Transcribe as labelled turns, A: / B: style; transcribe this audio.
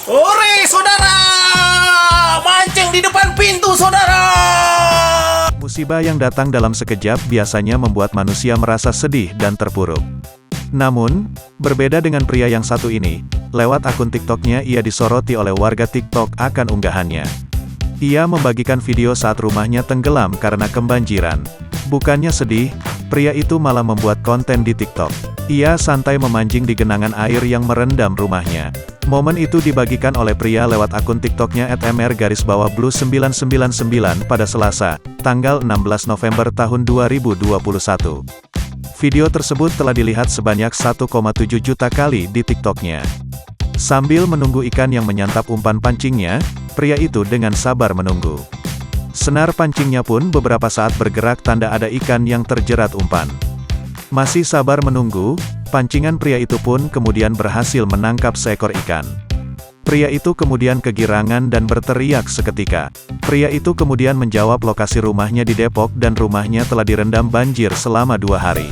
A: Ore, saudara! Mancing di depan pintu, saudara!
B: Musibah yang datang dalam sekejap biasanya membuat manusia merasa sedih dan terpuruk. Namun, berbeda dengan pria yang satu ini, lewat akun TikToknya ia disoroti oleh warga TikTok akan unggahannya. Ia membagikan video saat rumahnya tenggelam karena kebanjiran. Bukannya sedih, pria itu malah membuat konten di TikTok. Ia santai memanjing di genangan air yang merendam rumahnya. Momen itu dibagikan oleh pria lewat akun TikToknya @mr_blue999 pada Selasa, tanggal 16 November tahun 2021. Video tersebut telah dilihat sebanyak 1,7 juta kali di TikToknya. Sambil menunggu ikan yang menyantap umpan pancingnya, pria itu dengan sabar menunggu. Senar pancingnya pun beberapa saat bergerak tanda ada ikan yang terjerat umpan. Masih sabar menunggu, pancingan pria itu pun kemudian berhasil menangkap seekor ikan. Pria itu kemudian kegirangan dan berteriak seketika. Pria itu kemudian menjawab lokasi rumahnya di Depok dan rumahnya telah direndam banjir selama 2 hari.